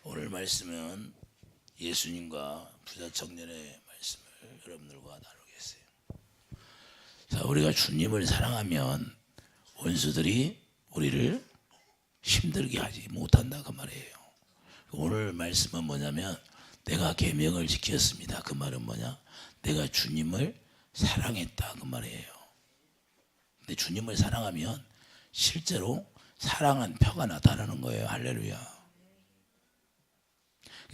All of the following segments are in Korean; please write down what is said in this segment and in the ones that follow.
오늘 말씀은 예수님과 부자 청년의 말씀을 여러분들과 나누겠어요. 자, 우리가 주님을 사랑하면 원수들이 우리를 힘들게 하지 못한다 그 말이에요. 오늘 말씀은 뭐냐면 내가 계명을 지켰습니다. 그 말은 뭐냐? 내가 주님을 사랑했다 그 말이에요. 근데 주님을 사랑하면 실제로 사랑한 표가 나타나는 거예요. 할렐루야.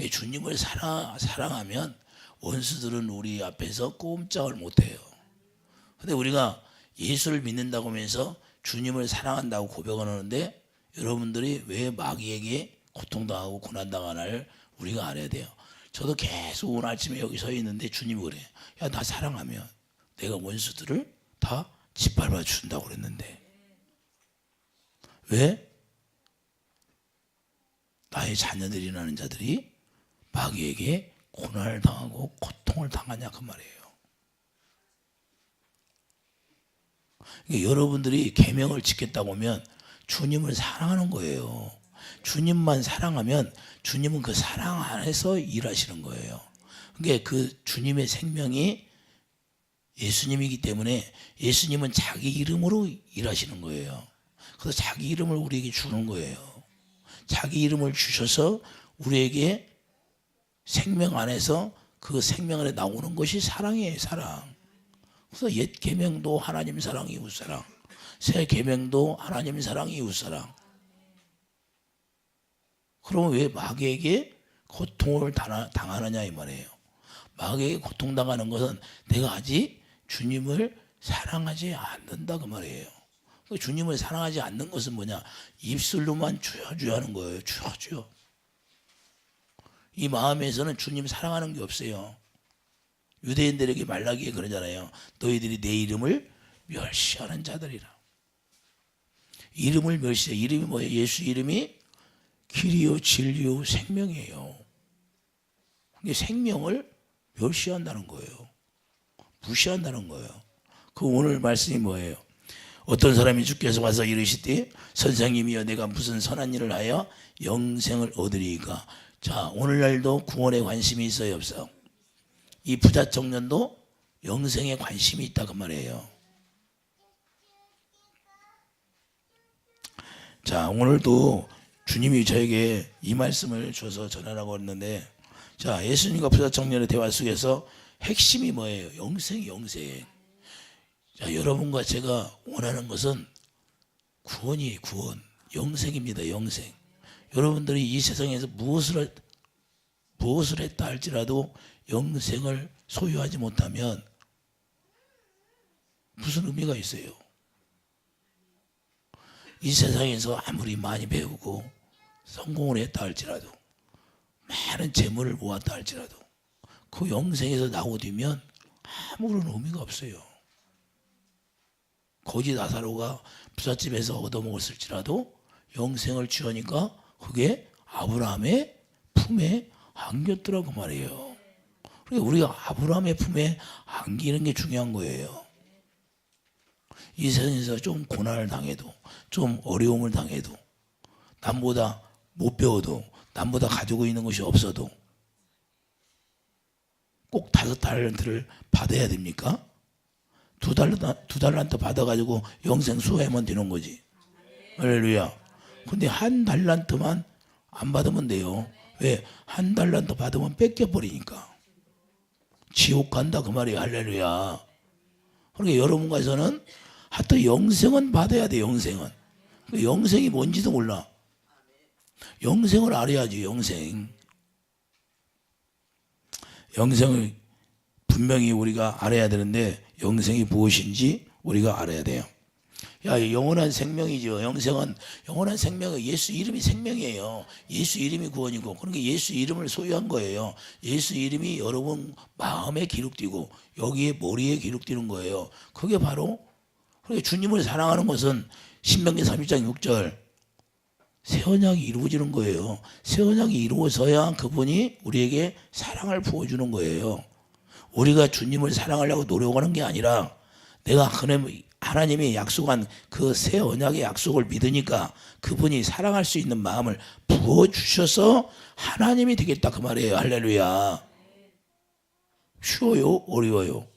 주님을 사랑하면 원수들은 우리 앞에서 꼼짝을 못해요. 근데 우리가 예수를 믿는다고 하면서 주님을 사랑한다고 고백을 하는데 여러분들이 왜 마귀에게 고통당하고 고난당하나를 우리가 알아야 돼요. 저도 계속 오늘 아침에 여기 서 있는데 주님이 그래요. 야, 나 사랑하면 내가 원수들을 다 짓밟아 준다고 그랬는데 왜? 나의 자녀들이라는 자들이 마귀에게 고난을 당하고 고통을 당하냐 그 말이에요. 그러니까 여러분들이 계명을 지켰다고 하면 주님을 사랑하는 거예요. 주님만 사랑하면 주님은 그 사랑 안에서 일하시는 거예요. 그러니까 그 주님의 생명이 예수님이기 때문에 예수님은 자기 이름으로 일하시는 거예요. 그래서 자기 이름을 우리에게 주는 거예요. 자기 이름을 주셔서 우리에게 생명 안에서 그 생명 안에 나오는 것이 사랑이에요. 사랑. 그래서 옛 계명도 하나님 사랑 이웃 사랑, 새 계명도 하나님 사랑 이웃 사랑. 그러면 왜 마귀에게 고통을 당하느냐 이 말이에요. 마귀에게 고통당하는 것은 내가 아직 주님을 사랑하지 않는다 그 말이에요. 주님을 사랑하지 않는 것은 뭐냐? 입술로만 주여 하는 거예요. 주여. 이 마음에서는 주님 사랑하는 게 없어요. 유대인들에게 말라기에 그러잖아요. 너희들이 내 이름을 멸시하는 자들이라. 이름을 멸시해. 이름이 뭐예요? 예수 이름이 길이요 진리요 생명이에요. 이게 생명을 멸시한다는 거예요. 무시한다는 거예요. 그 오늘 말씀이 뭐예요? 어떤 사람이 주께서 와서 이르시되 선생님이여 내가 무슨 선한 일을 하여 영생을 얻으리이까. 자, 오늘날도 구원에 관심이 있어요 없어? 이 부자 청년도 영생에 관심이 있다 그 말이에요. 자, 오늘도 주님이 저에게 이 말씀을 줘서 전하라고 했는데, 자, 예수님과 부자 청년의 대화 속에서 핵심이 뭐예요? 영생. 자, 여러분과 제가 원하는 것은 구원이에요. 구원. 영생입니다. 영생. 여러분들이 이 세상에서 무엇을 했다 할지라도 영생을 소유하지 못하면 무슨 의미가 있어요? 이 세상에서 아무리 많이 배우고 성공을 했다 할지라도 많은 재물을 모았다 할지라도 그 영생에서 나오면 아무런 의미가 없어요. 거지 나사로가 부잣집에서 얻어먹었을지라도 영생을 취하니까 그게 아브라함의 품에 안겼더라고 말이에요. 그러니까 우리가 아브라함의 품에 안기는 게 중요한 거예요. 이 세상에서 좀 고난을 당해도 좀 어려움을 당해도 남보다 못 배워도 남보다 가지고 있는 것이 없어도 꼭 5달란트를 받아야 됩니까? 2달란트 받아가지고 영생 수호하면 되는 거지. 할렐루야. 근데 1달란트만 안 받으면 돼요. 왜? 1달란트 받으면 뺏겨버리니까. 지옥 간다 그 말이에요. 할렐루야. 그러니까 여러분과에서는 하여튼 영생은 받아야 돼. 영생은. 영생이 뭔지도 몰라. 영생을 알아야지. 영생을 분명히 우리가 알아야 되는데 영생이 무엇인지 우리가 알아야 돼요. 야, 영원한 생명이죠. 영원한 생명은 예수 이름이 생명이에요. 예수 이름이 구원이고, 그러니까 예수 이름을 소유한 거예요. 예수 이름이 여러분 마음에 기록되고 여기에 머리에 기록되는 거예요. 그게 바로 그러니까 주님을 사랑하는 것은 신명기 31장 6절 새 언약이 이루어지는 거예요. 새 언약이 이루어져야 그분이 우리에게 사랑을 부어주는 거예요. 우리가 주님을 사랑하려고 노력하는 게 아니라 내가 하나님이 약속한 그 새 언약의 약속을 믿으니까 그분이 사랑할 수 있는 마음을 부어주셔서 하나님이 되겠다 그 말이에요. 할렐루야. 쉬워요? 어려워요?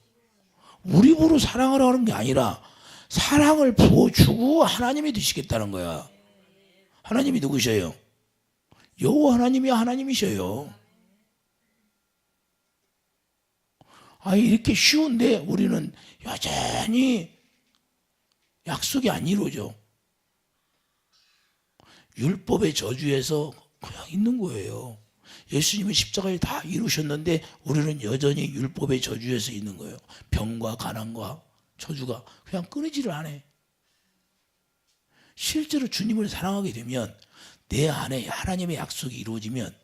우리 입으로 사랑을 하는 게 아니라 사랑을 부어주고 하나님이 되시겠다는 거야. 하나님이 누구셔요? 여호와 하나님이 하나님이셔요. 이렇게 쉬운데 우리는 여전히 약속이 안 이루어져. 율법의 저주에서 그냥 있는 거예요. 예수님은 십자가에 다 이루셨는데 우리는 여전히 율법의 저주에서 있는 거예요. 병과 가난과 저주가 그냥 끊이지를 않아. 실제로 주님을 사랑하게 되면 내 안에 하나님의 약속이 이루어지면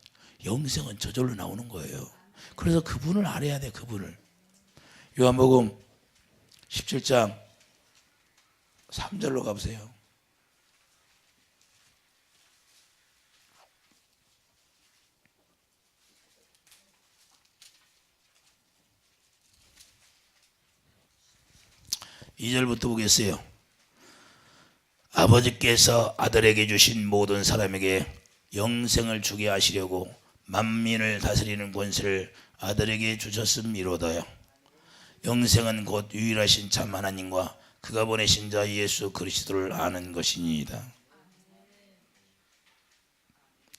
영생은 저절로 나오는 거예요. 그래서 그분을 알아야 돼. 그분을. 요한복음 17장 3절로 가보세요. 이 절부터 보겠어요. 아버지께서 아들에게 주신 모든 사람에게 영생을 주게 하시려고 만민을 다스리는 권세를 아들에게 주셨음이로다요. 영생은 곧 유일하신 참 하나님과 그가 보내신 자 예수 그리스도를 아는 것이니이다.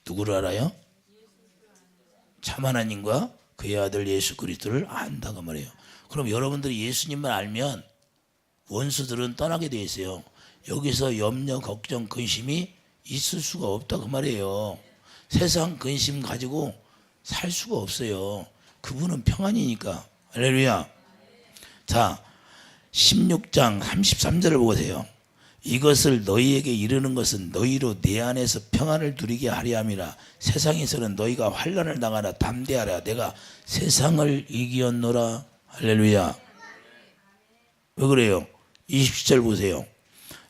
누구를 알아요? 참 하나님과 그의 아들 예수 그리스도를 안다고 말해요. 그럼 여러분들이 예수님만 알면 원수들은 떠나게 돼 있어요. 여기서 염려, 걱정, 근심이 있을 수가 없다 그 말이에요. 세상 근심 가지고 살 수가 없어요. 그분은 평안이니까. 할렐루야. 자, 16장 33절을 보세요. 이것을 너희에게 이르는 것은 너희로 내 안에서 평안을 누리게 하려 함이라. 세상에서는 너희가 환난을 당하라. 담대하라. 내가 세상을 이기었노라. 할렐루야. 왜 그래요? 27절 보세요.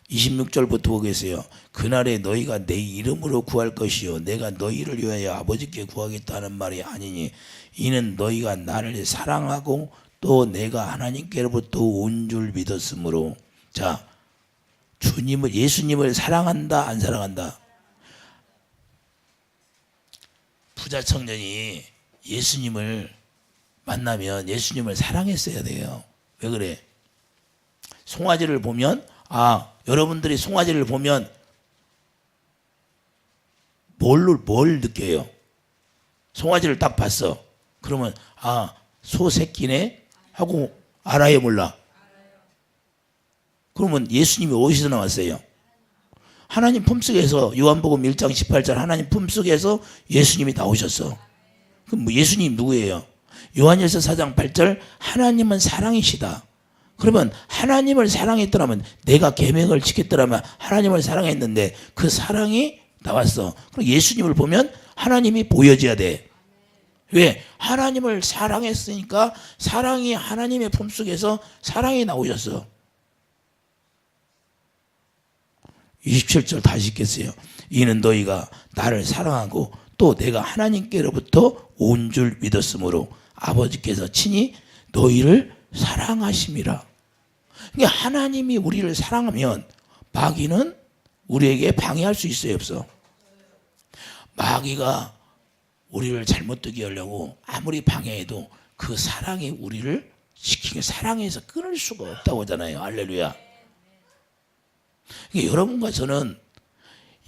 26절부터 보겠어요. 그날에 너희가 내 이름으로 구할 것이요 내가 너희를 위하여 아버지께 구하겠다는 말이 아니니 이는 너희가 나를 사랑하고 또 내가 하나님께로부터 온 줄 믿었으므로. 자, 주님을, 예수님을 사랑한다 안 사랑한다? 부자 청년이 예수님을 만나면 예수님을 사랑했어야 돼요. 왜 그래? 송아지를 보면, 여러분들이 송아지를 보면 뭘 느껴요? 송아지를 딱 봤어. 그러면 소 새끼네 하고 알아요, 몰라? 그러면 예수님이 어디서 나왔어요? 하나님 품속에서. 요한복음 1장 18절 하나님 품속에서 예수님이 나오셨어. 그럼 예수님 누구예요? 요한일서 4장 8절 하나님은 사랑이시다. 그러면 하나님을 사랑했더라면, 내가 계명을 지켰더라면 하나님을 사랑했는데 그 사랑이 나왔어. 그럼 예수님을 보면 하나님이 보여져야 돼. 왜? 하나님을 사랑했으니까 사랑이 하나님의 품속에서 사랑이 나오셨어. 27절 다시 읽겠어요. 이는 너희가 나를 사랑하고 또 내가 하나님께로부터 온 줄 믿었으므로 아버지께서 친히 너희를 사랑하심이라. 그러니까 하나님이 우리를 사랑하면 마귀는 우리에게 방해할 수 있어요, 없어? 마귀가 우리를 잘못되게 하려고 아무리 방해해도 그 사랑이 우리를 지키게, 사랑해서 끊을 수가 없다고 하잖아요. 할렐루야. 그러니까 여러분과 저는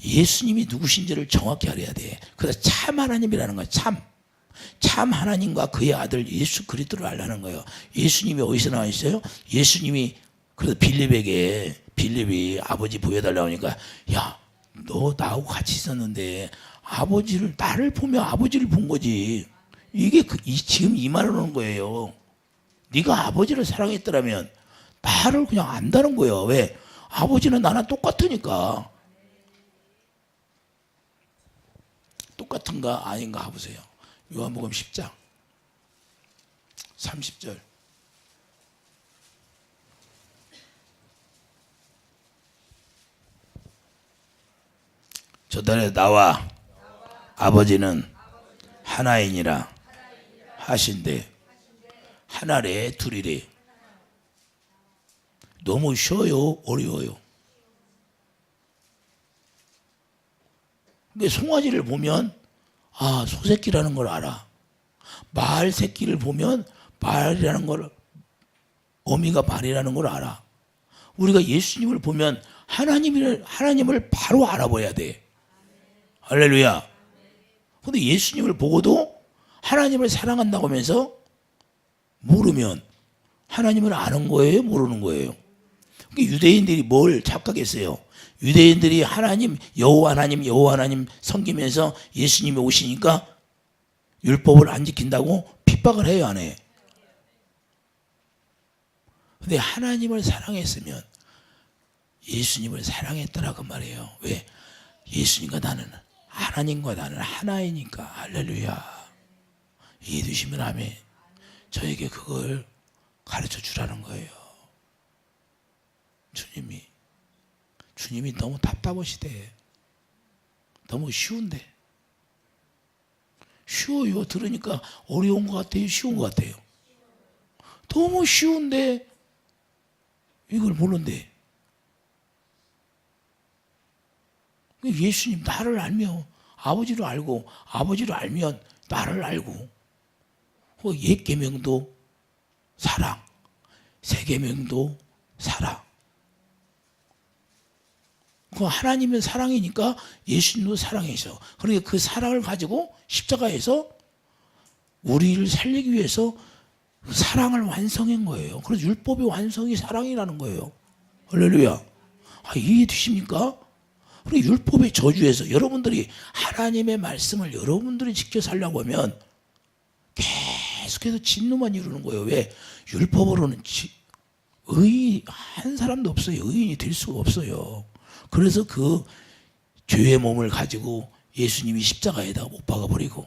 예수님이 누구신지를 정확히 알아야 돼. 그래서 참 하나님이라는 거야. 참 하나님과 그의 아들 예수 그리스도를 알라는 거예요. 예수님이 어디서 나와 있어요? 예수님이 그래서 빌립이 아버지 보여달라고 하니까, 야, 너 나하고 같이 있었는데 나를 보며 아버지를 본 거지. 이게 지금 이 말을 하는 거예요. 네가 아버지를 사랑했더라면 나를 그냥 안다는 거예요. 왜? 아버지는 나랑 똑같으니까. 똑같은가 아닌가 해보세요. 요한복음 10장 30절. 저달에 나와 아버지는 하나이니라 하신대. 하나래 둘이래. 너무 쉬워요? 어려워요? 근데 송아지를 보면 소새끼라는 걸 알아. 말 새끼를 보면 말이라는 걸, 어미가 말이라는 걸 알아. 우리가 예수님을 보면 하나님을 바로 알아봐야 돼. 할렐루야. 근데 예수님을 보고도 하나님을 사랑한다고 하면서 모르면 하나님을 아는 거예요? 모르는 거예요? 유대인들이 뭘 착각했어요? 유대인들이 여호와 하나님 섬기면서 예수님이 오시니까 율법을 안 지킨다고 핍박을 해요, 안 해? 근데 하나님을 사랑했으면 예수님을 사랑했더라고 말이에요. 왜? 하나님과 나는 하나이니까. 할렐루야. 이해되시면 아멘. 저에게 그걸 가르쳐 주라는 거예요. 주님이 너무 답답하시대. 너무 쉬운데. 쉬워요. 들으니까 어려운 것 같아요? 쉬운 것 같아요? 너무 쉬운데 이걸 모르는데. 예수님 나를 알면 아버지를 알고, 아버지를 알면 나를 알고, 옛 계명도 사랑, 새 계명도 사랑. 하나님은 사랑이니까 예수님도 사랑이셔. 그러니까 그 사랑을 가지고 십자가에서 우리를 살리기 위해서 사랑을 완성한 거예요. 그래서 율법의 완성이 사랑이라는 거예요. 할렐루야. 이해되십니까? 그리고 율법의 저주에서 여러분들이 하나님의 말씀을 여러분들이 지켜 살려고 하면 계속해서 진노만 이루는 거예요. 왜? 율법으로는 한 사람도 없어요. 의인이 될 수가 없어요. 그래서 그 죄의 몸을 가지고 예수님이 십자가에다가 못 박아버리고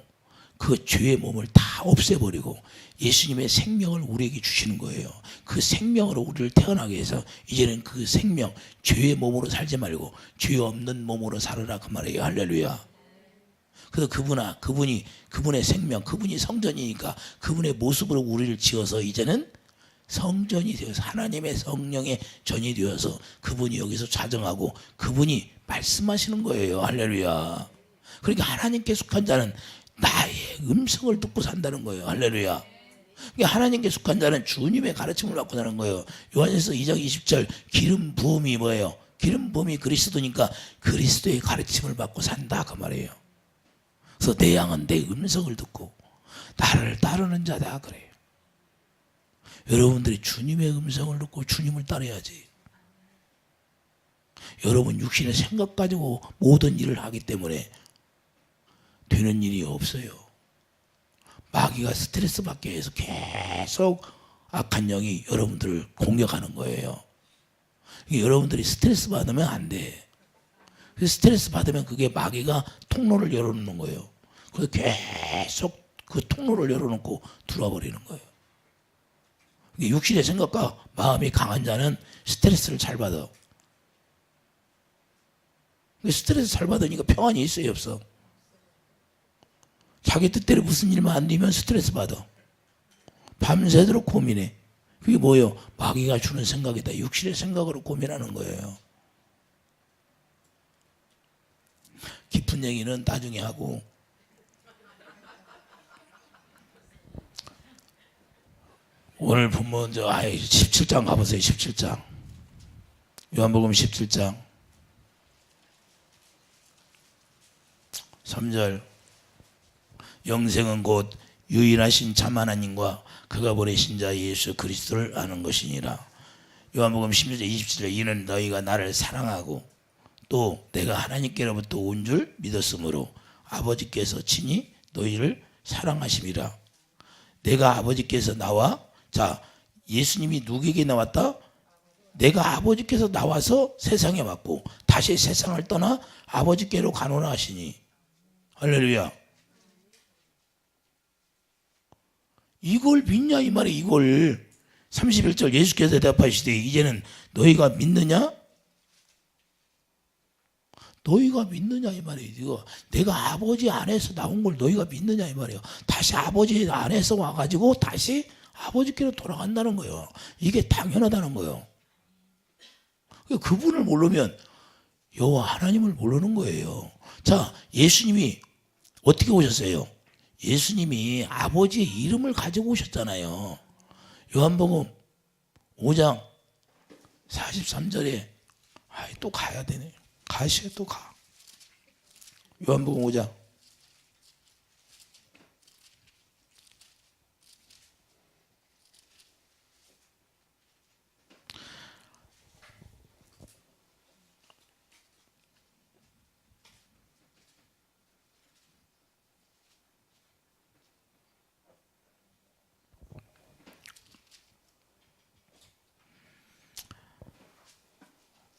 그 죄의 몸을 다 없애버리고 예수님의 생명을 우리에게 주시는 거예요. 그 생명으로 우리를 태어나게 해서 이제는 그 생명, 죄의 몸으로 살지 말고 죄 없는 몸으로 살아라 그 말이에요. 할렐루야. 그래서 그분의 생명, 그분이 성전이니까 그분의 모습으로 우리를 지어서 이제는 성전이 되어서 하나님의 성령의 전이 되어서 그분이 여기서 좌정하고 그분이 말씀하시는 거예요. 할렐루야. 그러니까 하나님께 속한 자는 나의 음성을 듣고 산다는 거예요. 할렐루야. 그러니까 하나님께 속한 자는 주님의 가르침을 받고 사는 거예요. 요한일서 2장 20절 기름 부음이 뭐예요? 기름 부음이 그리스도니까 그리스도의 가르침을 받고 산다 그 말이에요. 그래서 내 양은 내 음성을 듣고 나를 따르는 자다 그래요. 여러분들이 주님의 음성을 듣고 주님을 따라야지. 여러분 육신의 생각 가지고 모든 일을 하기 때문에 되는 일이 없어요. 마귀가 스트레스 받게 해서 계속 악한 영이 여러분들을 공격하는 거예요. 여러분들이 스트레스 받으면 안 돼. 스트레스 받으면 그게 마귀가 통로를 열어놓는 거예요. 그래서 계속 그 통로를 열어놓고 들어와버리는 거예요. 육신의 생각과 마음이 강한 자는 스트레스를 잘 받아. 스트레스 잘 받으니까 평안이 있어요, 없어? 자기 뜻대로 무슨 일만 안 되면 스트레스 받아. 밤새도록 고민해. 그게 뭐예요? 마귀가 주는 생각이다. 육신의 생각으로 고민하는 거예요. 깊은 얘기는 나중에 하고. 오늘 본문 17장 가보세요. 17장. 요한복음 17장 3절. 영생은 곧 유일하신 참 하나님과 그가 보내신 자 예수 그리스도를 아는 것이니라. 요한복음 16장 27절. 이는 너희가 나를 사랑하고 또 내가 하나님께로부터 온 줄 믿었으므로 아버지께서 친히 너희를 사랑하심이라. 내가 아버지께서 나와, 자, 예수님이 누구에게 나왔다? 내가 아버지께서 나와서 세상에 왔고 다시 세상을 떠나 아버지께로 가노라 하시니. 할렐루야. 이걸 믿냐 이 말이에요. 이걸 31절 예수께서 대답하시되 이제는 너희가 믿느냐? 너희가 믿느냐 이 말이에요. 이거 내가 아버지 안에서 나온 걸 너희가 믿느냐 이 말이에요. 다시 아버지 안에서 와가지고 다시 아버지께로 돌아간다는 거예요. 이게 당연하다는 거예요. 그분을 모르면 여호와 하나님을 모르는 거예요. 자, 예수님이 어떻게 오셨어요? 예수님이 아버지의 이름을 가지고 오셨잖아요. 요한복음 5장 43절에 또 가야 되네. 가시에 또 가. 요한복음 5장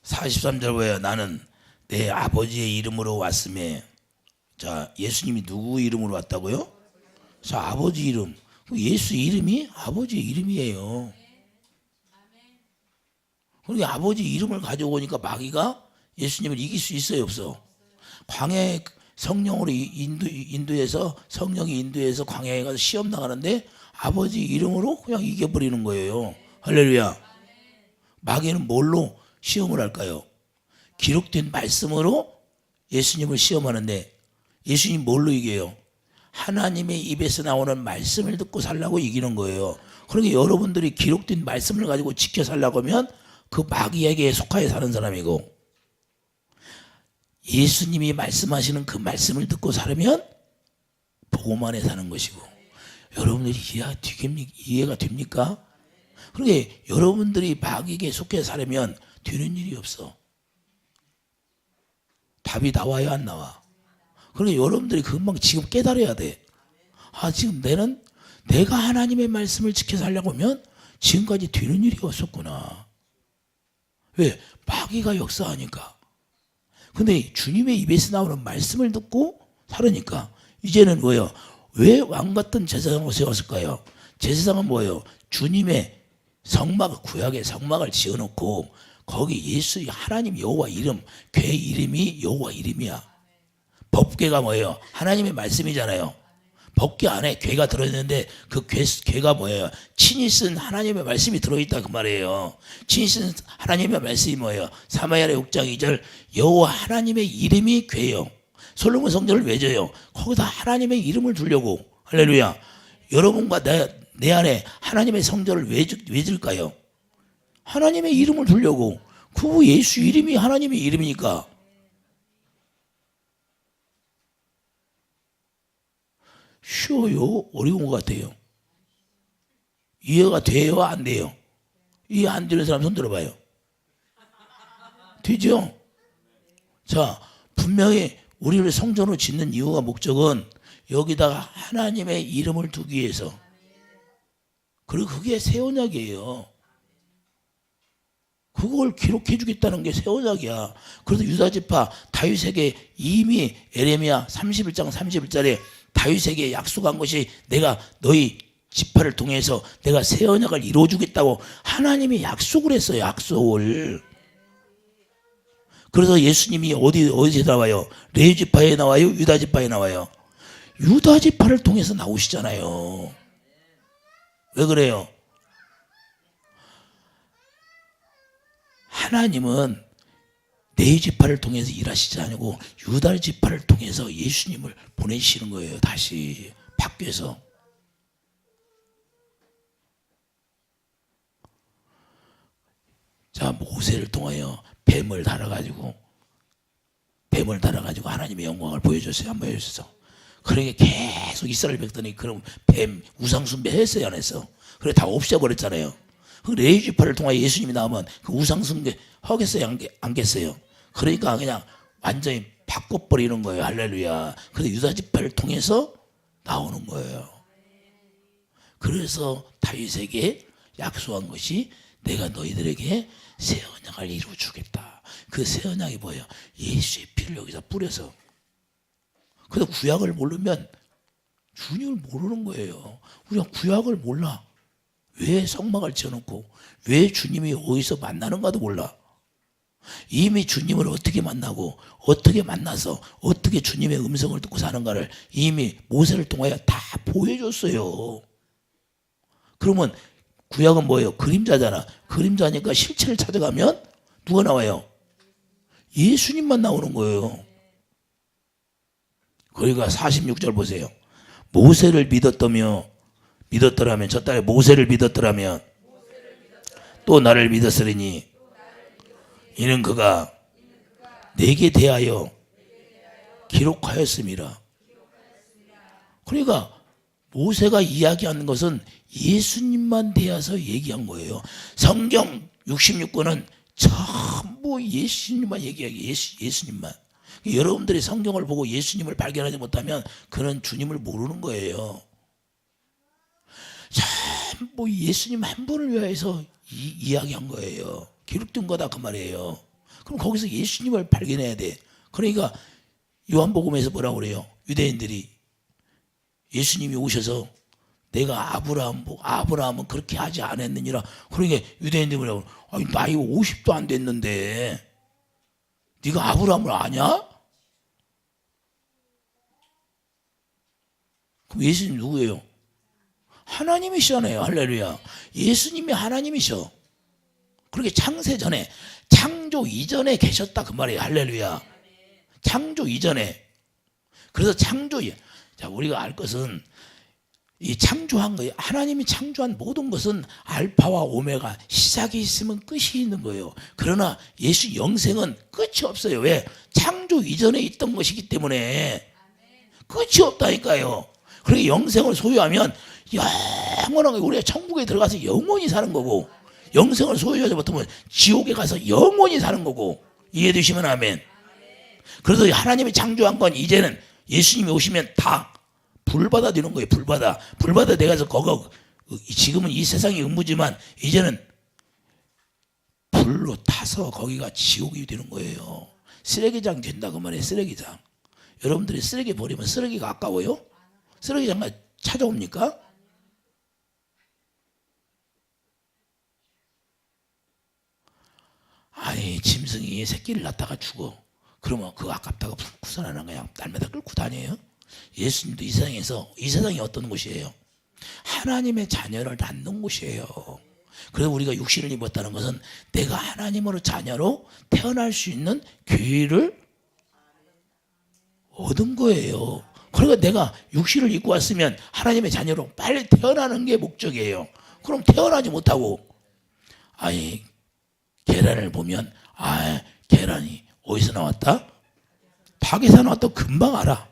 43절 보여. 나는 내 아버지의 이름으로 왔음에. 자, 예수님이 누구 이름으로 왔다고요? 자, 아버지 이름. 예수 이름이 아버지 이름이에요. 그러니까 아버지 이름을 가져오니까 마귀가 예수님을 이길 수 있어요, 없어? 광야에 성령으로 인도해서 성령이 인도해서 광야에 가서 시험 나가는데 아버지 이름으로 그냥 이겨버리는 거예요. 할렐루야. 마귀는 뭘로 시험을 할까요? 기록된 말씀으로 예수님을 시험하는데 예수님 뭘로 이겨요? 하나님의 입에서 나오는 말씀을 듣고 살라고 이기는 거예요. 그러니까 여러분들이 기록된 말씀을 가지고 지켜 살라고 하면 그 마귀에게 속하여 사는 사람이고, 예수님이 말씀하시는 그 말씀을 듣고 살면 복음 안에 사는 것이고. 여러분들이 이해가 됩니까? 그러니까 여러분들이 마귀에게 속해 살면 되는 일이 없어. 답이 나와요, 안 나와? 그러니까 여러분들이 금방 지금 깨달아야 돼. 지금 내가 하나님의 말씀을 지켜 살려고 하면 지금까지 되는 일이 없었구나. 왜? 마귀가 역사하니까. 근데 주님의 입에서 나오는 말씀을 듣고 살으니까 이제는 뭐예요? 왜 왕같은 제사장을 세웠을까요? 제사장은 뭐예요? 주님의 성막, 구약의 성막을 지어놓고 거기 예수 하나님 여호와 이름, 궤 이름이 여호와 이름이야. 법궤가 뭐예요? 하나님의 말씀이잖아요. 법궤 안에 궤가 들어있는데 그 궤가 뭐예요? 친히 쓴 하나님의 말씀이 들어있다 그 말이에요. 친히 쓴 하나님의 말씀이 뭐예요? 사마리아 6장 2절 여호와 하나님의 이름이 궤요. 솔로몬 성전을 왜 져요? 거기다 하나님의 이름을 두려고. 할렐루야. 여러분과 내 안에 하나님의 성전을 왜 질까요? 하나님의 이름을 두려고. 그 예수 이름이 하나님의 이름이니까. 쉬워요? 어려운 것 같아요? 이해가 돼요? 안 돼요? 이해 안 되는 사람 손 들어봐요. 되죠? 자, 분명히 우리를 성전으로 짓는 이유가 목적은 여기다가 하나님의 이름을 두기 위해서. 그리고 그게 새 언약이에요. 그걸 기록해 주겠다는 게 새 언약이야. 그래서 유다지파 다윗에게 이미 에레미야 31장 31절에 다윗에게 약속한 것이 내가 너희 지파를 통해서 내가 새 언약을 이루어 주겠다고 하나님이 약속을 했어요. 약속을. 그래서 예수님이 어디에 나와요? 레위 지파에 나와요? 유다 지파에 나와요? 유다 지파를 통해서 나오시잖아요. 왜 그래요? 하나님은 네 지파를 통해서 일하시지 않고 유다 지파를 통해서 예수님을 보내시는 거예요. 다시 바뀌어서. 자, 모세를 통하여 뱀을 달아가지고 하나님의 영광을 보여줬어요. 안 보여줬어? 그러니까 계속 이스라엘 백성이 그럼 뱀 우상숭배 했어요, 안 했어? 그래 다 없애버렸잖아요. 그 레위 지파를 통하여 예수님이 나오면 그 우상숭배 하겠어요, 안 겠어요? 그러니까 그냥 완전히 바꿔버리는 거예요. 할렐루야. 그래서 유다 지파를 통해서 나오는 거예요. 그래서 다윗에게 약속한 것이 내가 너희들에게 새 언약을 이루어 주겠다. 그 새 언약이 뭐예요? 예수의 피를 여기서 뿌려서. 그래서 구약을 모르면 주님을 모르는 거예요. 우리가 구약을 몰라. 왜 성막을 지어놓고 왜 주님이 어디서 만나는가도 몰라. 이미 주님을 어떻게 만나고 어떻게 만나서 어떻게 주님의 음성을 듣고 사는가를 이미 모세를 통하여 다 보여줬어요. 그러면 구약은 뭐예요? 그림자잖아. 그림자니까 실체를 찾아가면 누가 나와요? 예수님만 나오는 거예요. 그러니까 46절 보세요. 모세를 믿었더라면 저 딸이 모세를 믿었더라면 또 나를 믿었으리니 이는 그가 내게 대하여 기록하였음이라. 그러니까 모세가 이야기하는 것은 예수님만 대해서 얘기한 거예요. 성경 66권은 전부 예수님만 얘기하기, 예수님만. 여러분들이 성경을 보고 예수님을 발견하지 못하면 그는 주님을 모르는 거예요. 전부 예수님 한 분을 위해서 이야기한 거예요. 기록된 거다 그 말이에요. 그럼 거기서 예수님을 발견해야 돼. 그러니까 요한복음에서 뭐라고 그래요? 유대인들이 예수님이 오셔서 내가 아브라함은 그렇게 하지 않았느니라. 그러니까 유대인들이 뭐라고 그래요? 아니, 나이 50도 안 됐는데 네가 아브라함을 아냐? 그럼 예수님 누구예요? 하나님이시잖아요. 할렐루야. 예수님이 하나님이셔. 그렇게 창세 전에, 창조 이전에 계셨다 그 말이에요. 할렐루야. 창조 이전에. 그래서 자, 우리가 알 것은 이 창조한 거예요. 하나님이 창조한 모든 것은 알파와 오메가, 시작이 있으면 끝이 있는 거예요. 그러나 예수 영생은 끝이 없어요. 왜? 창조 이전에 있던 것이기 때문에 끝이 없다니까요. 그러니까 영생을 소유하면 영원하게 우리가 천국에 들어가서 영원히 사는 거고, 영생을 소유하지 못하면 지옥에 가서 영원히 사는 거고. 이해되시면 아멘. 그래서 하나님이 창조한 건 이제는 예수님이 오시면 다 불바다 되는 거예요. 불바다 돼가서 거기 지금은 이 세상이 음부지만 이제는 불로 타서 거기가 지옥이 되는 거예요. 쓰레기장 된다 그 말이에요. 쓰레기장. 여러분들이 쓰레기 버리면 쓰레기가 아까워요? 쓰레기장만 찾아옵니까? 아니, 짐승이 새끼를 낳다가 죽어. 그러면 그거 아깝다고 구선하는 거야. 날마다 끌고 다녀요. 예수님도 이 세상이 어떤 곳이에요? 하나님의 자녀를 낳는 곳이에요. 그래서 우리가 육신을 입었다는 것은 내가 하나님으로 자녀로 태어날 수 있는 기회를 얻은 거예요. 그러니까 내가 육신을 입고 왔으면 하나님의 자녀로 빨리 태어나는 게 목적이에요. 그럼 태어나지 못하고, 아니, 계란을 보면, 계란이 어디서 나왔다? 닭에서 나왔다 금방 알아.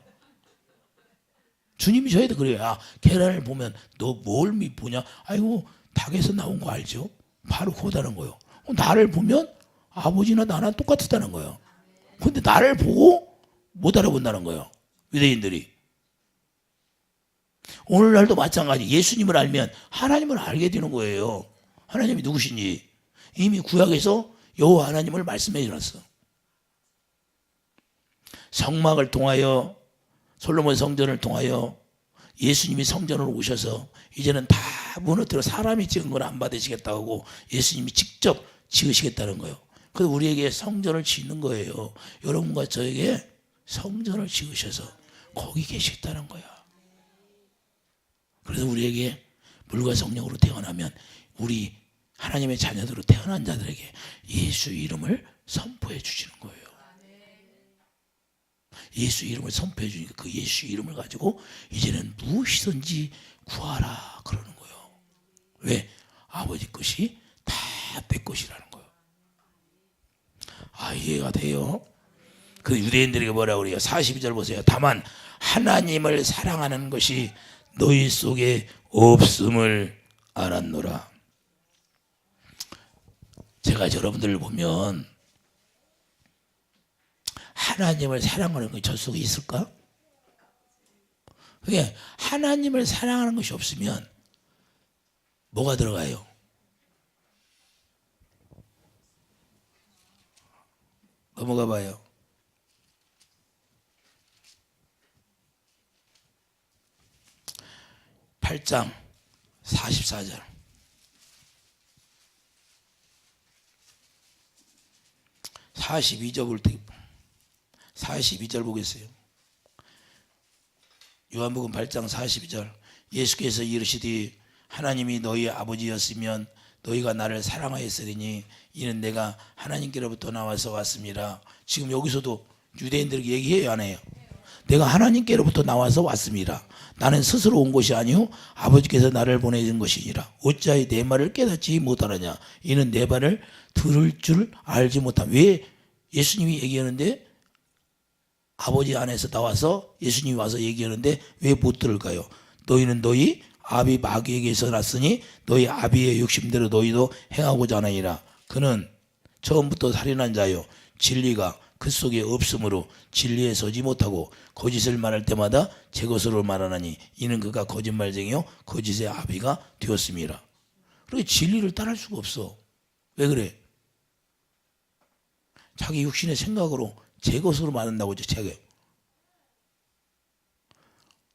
주님이 저희도 그래요. 계란을 보면 너 뭘 보냐? 아이고, 닭에서 나온 거 알죠? 바로 그거다는 거예요. 나를 보면 아버지나 나나 똑같다는 거예요. 근데 나를 보고 못 알아본다는 거예요. 유대인들이. 오늘날도 마찬가지. 예수님을 알면 하나님을 알게 되는 거예요. 하나님이 누구신지 이미 구약에서 여호와 하나님을 말씀해 주셨어. 성막을 통하여, 솔로몬 성전을 통하여 예수님이 성전으로 오셔서 이제는 다 무너뜨려 사람이 지은 걸 안 받으시겠다고 예수님이 직접 지으시겠다는 거예요. 그래서 우리에게 성전을 짓는 거예요. 여러분과 저에게 성전을 지으셔서 거기 계시겠다는 거야. 그래서 우리에게 물과 성령으로 태어나면 우리 하나님의 자녀들로 태어난 자들에게 예수 이름을 선포해 주시는 거예요. 예수 이름을 선포해 주니까 그 예수 이름을 가지고 이제는 무엇이든지 구하라 그러는 거예요. 왜? 아버지 것이 다 내 것이라는 거예요. 이해가 돼요? 그 유대인들에게 뭐라고 그래요? 42절 보세요. 다만 하나님을 사랑하는 것이 너희 속에 없음을 알았노라. 제가 여러분들을 보면 하나님을 사랑하는 것이 저 속에 있을까? 그게 하나님을 사랑하는 것이 없으면 뭐가 들어가요? 넘어가 봐요. (8장) 44절. 42절 보겠어요. 요한복음 8장 42절. 예수께서 이르시되 하나님이 너희 아버지였으면 너희가 나를 사랑하였으리니 이는 내가 하나님께로부터 나와서 왔습니다. 지금 여기서도 유대인들에게 얘기해요, 안 해요? 내가 하나님께로부터 나와서 왔습니다. 나는 스스로 온 것이 아니요 아버지께서 나를 보내준 것이니라. 어찌하여 내 말을 깨닫지 못하느냐. 이는 내 말을 들을 줄 알지 못함. 왜 예수님이 얘기하는데 아버지 안에서 나와서 예수님이 와서 얘기하는데 왜 못 들을까요? 너희는 너희 아비 마귀에게서 났으니 너희 아비의 욕심대로 너희도 행하고자 하느니라. 그는 처음부터 살인한 자요 진리가 그 속에 없으므로 진리에 서지 못하고 거짓을 말할 때마다 제 것으로 말하나니 이는 그가 거짓말쟁이요 거짓의 아비가 되었습니다. 그러니까 진리를 따를 수가 없어. 왜 그래? 자기 육신의 생각으로 제 것으로 말한다고 했죠. 제가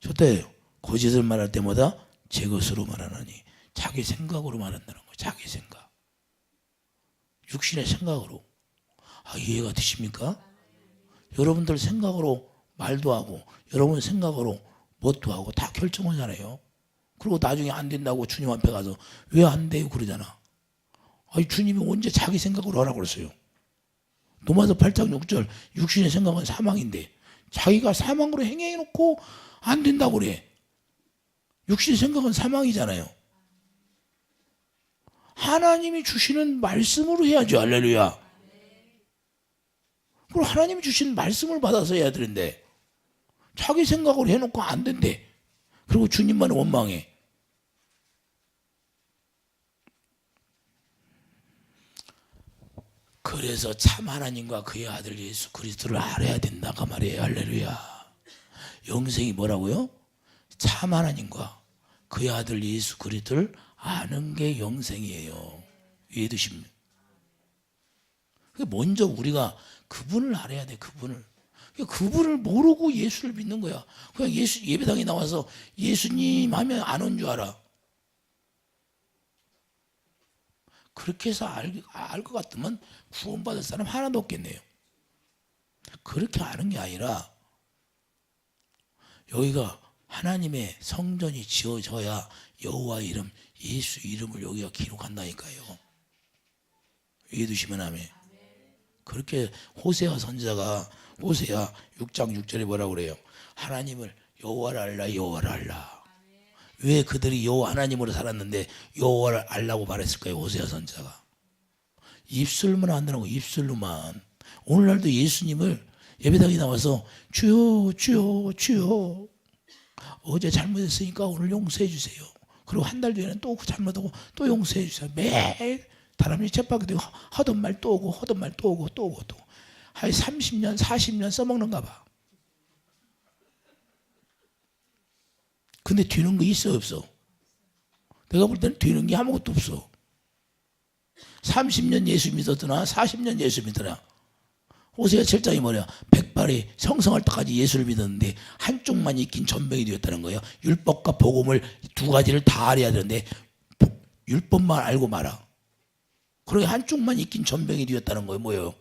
저때예요. 거짓을 말할 때마다 제 것으로 말하나니 자기 생각으로 말한다는 거예요. 자기 생각. 육신의 생각으로. 이해가 되십니까? 여러분들 생각으로 말도 하고 여러분 생각으로 뭣도 하고 다 결정하잖아요. 그리고 나중에 안 된다고 주님 앞에 가서 왜 안 돼요 그러잖아. 주님이 언제 자기 생각으로 하라고 그랬어요. 로마서 8장 6절 육신의 생각은 사망인데 자기가 사망으로 행해놓고 안 된다고 그래. 육신의 생각은 사망이잖아요. 하나님이 주시는 말씀으로 해야죠. 할렐루야. 그럼 하나님이 주신 말씀을 받아서 해야 되는데 자기 생각으로 해놓고 안 된대. 그리고 주님만 원망해. 그래서 참 하나님과 그의 아들 예수 그리스도를 알아야 된다고 말이에요. 할렐루야. 영생이 뭐라고요? 참 하나님과 그의 아들 예수 그리스도를 아는 게 영생이에요. 이해되십니까? 먼저 우리가 그분을 알아야 돼. 그분을 모르고 예수를 믿는 거야. 그냥 예수 예배당에 나와서 예수님 하면 안 온 줄 알아. 그렇게 해서 알 것 같으면 구원받을 사람 하나도 없겠네요. 그렇게 아는 게 아니라 여기가 하나님의 성전이 지어져야 여호와 이름, 예수 이름을 여기가 기록한다니까요. 이해되시면 아멘. 그렇게 호세아 선지자가 호세아 6장 6절에 뭐라고 그래요? 하나님을 여호와를 알라 여호와를 알라. 왜 그들이 여호와 하나님으로 살았는데 여호와를 알라고 말했을까요? 호세아 선지자가 입술로만 한다는 거. 입술로만. 오늘날도 예수님을 예배당에 나와서 주여 주여 주여 어제 잘못했으니까 오늘 용서해 주세요. 그리고 한 달 뒤에는 또 잘못하고 또 용서해 주세요. 매일 다람쥐 쳇바퀴 되고 하던 말 또 오고 하던 말 또 오고 또 오고 또 한 30년 40년 써먹는가 봐. 근데 되는 거 있어 없어? 내가 볼 때는 되는 게 아무것도 없어. 30년 예수 믿었더나 40년 예수 믿더나. 호세아 7장이 뭐냐? 백발이 성성할 때까지 예수를 믿었는데 한쪽만 익힌 전병이 되었다는 거예요. 율법과 복음을 두 가지를 다 알아야 되는데 율법만 알고 말아. 그러게 한쪽만 익힌 전병이 되었다는 거예요. 뭐예요?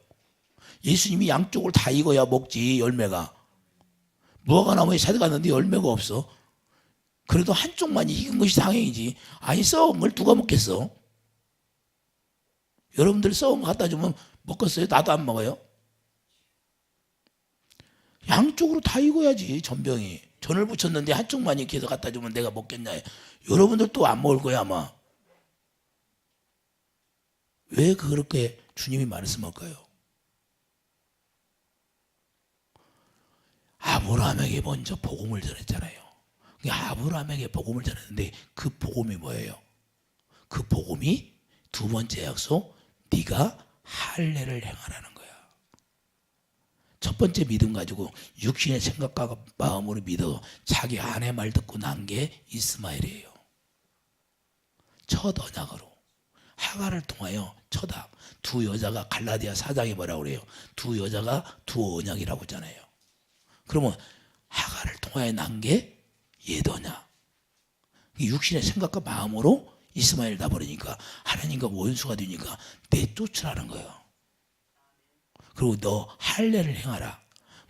예수님이 양쪽을 다 익어야 먹지. 열매가. 무화과 나무에 찾아갔는데 열매가 없어. 그래도 한쪽만 익은 것이 당연이지. 아니 썩은 걸 누가 먹겠어? 여러분들 썩은 거 갖다 주면 먹겠어요? 나도 안 먹어요. 양쪽으로 다 익어야지. 전병이. 전을 붙였는데 한쪽만 익혀서 갖다 주면 내가 먹겠냐. 여러분들 또 안 먹을 거야 아마. 왜 그렇게 주님이 말씀할까요? 아브라함에게 먼저 복음을 전했잖아요. 아브라함에게 복음을 전했는데 그 복음이 뭐예요? 그 복음이 두 번째 약속, 네가 할례를 행하라는 거야. 첫 번째 믿음 가지고 육신의 생각과 마음으로 믿어 자기 아내 말 듣고 난 게 이스마엘이에요. 첫 언약으로 하갈을 통하여 첫악. 두 여자가 갈라디아 4장에 뭐라고 그래요? 두 여자가 두 언약이라고 하잖아요. 그러면 하갈을 통하여 난 게 예더냐? 육신의 생각과 마음으로 이스마엘 놔버리니까 하나님과 원수가 되니까 내쫓으라는 거예요. 그리고 너 할례를 행하라.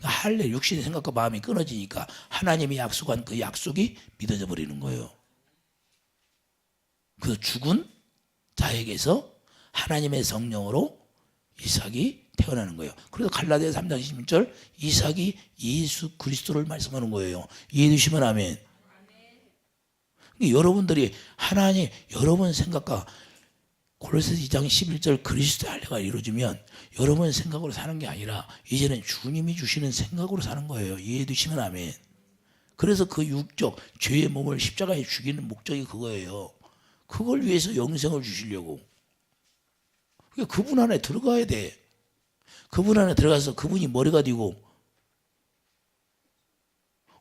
할례 육신의 생각과 마음이 끊어지니까 하나님이 약속한 그 약속이 믿어져 버리는 거예요. 그래서 죽은 자에게서 하나님의 성령으로 이삭이 태어나는 거예요. 그래서 갈라디아 3장 16절 이삭이 예수 그리스도를 말씀하는 거예요. 이해되시면 아멘. 여러분들이 하나님 여러분 생각과 골로새서 2장 11절 그리스도의 할례가 이루어지면 여러분 생각으로 사는 게 아니라 이제는 주님이 주시는 생각으로 사는 거예요. 이해되시면 아멘. 그래서 그 육적 죄의 몸을 십자가에 죽이는 목적이 그거예요. 그걸 위해서 영생을 주시려고. 그러니까 그분 안에 들어가야 돼. 그분 안에 들어가서 그분이 머리가 되고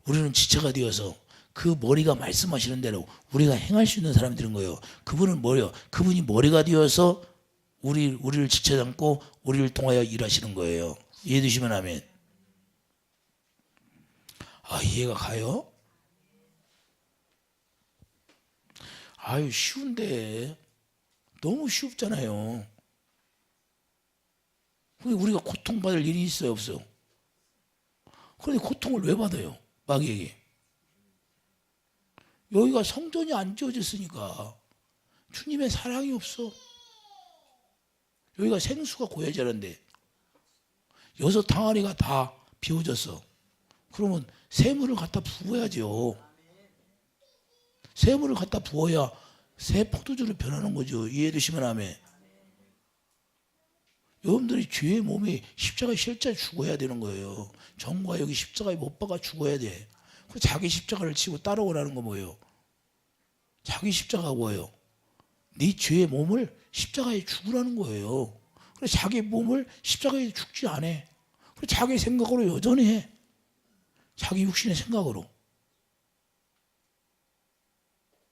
우리는 지체가 되어서 그 머리가 말씀하시는 대로 우리가 행할 수 있는 사람이 되는 거예요. 그분은 뭐예요? 그분이 머리가 되어서 우리를 지체 잡고 우리를 통하여 일하시는 거예요. 이해되시면 아멘. 아, 이해가 가요? 아유, 쉬운데 너무 쉽잖아요. 우리가 고통받을 일이 있어요, 없어요? 그런데 고통을 왜 받아요? 마귀에게. 여기가 성전이 안 지어졌으니까 주님의 사랑이 없어. 여기가 생수가 고여자는데 6 항아리가 다 비워졌어. 그러면 새물을 갖다 부어야죠. 새물을 갖다 부어야 새 포도주로 변하는 거죠. 이해되시면 아멘. 여러분들이 죄의 몸이 십자가에 실제 죽어야 되는 거예요. 정과 여기 십자가에 못 박아 죽어야 돼. 자기 십자가를 치고 따라오라는 거 뭐예요? 자기 십자가가 뭐예요? 네 죄의 몸을 십자가에 죽으라는 거예요. 그래서 자기 몸을 십자가에 죽지 않아. 그래서 자기 생각으로 여전히 해. 자기 육신의 생각으로.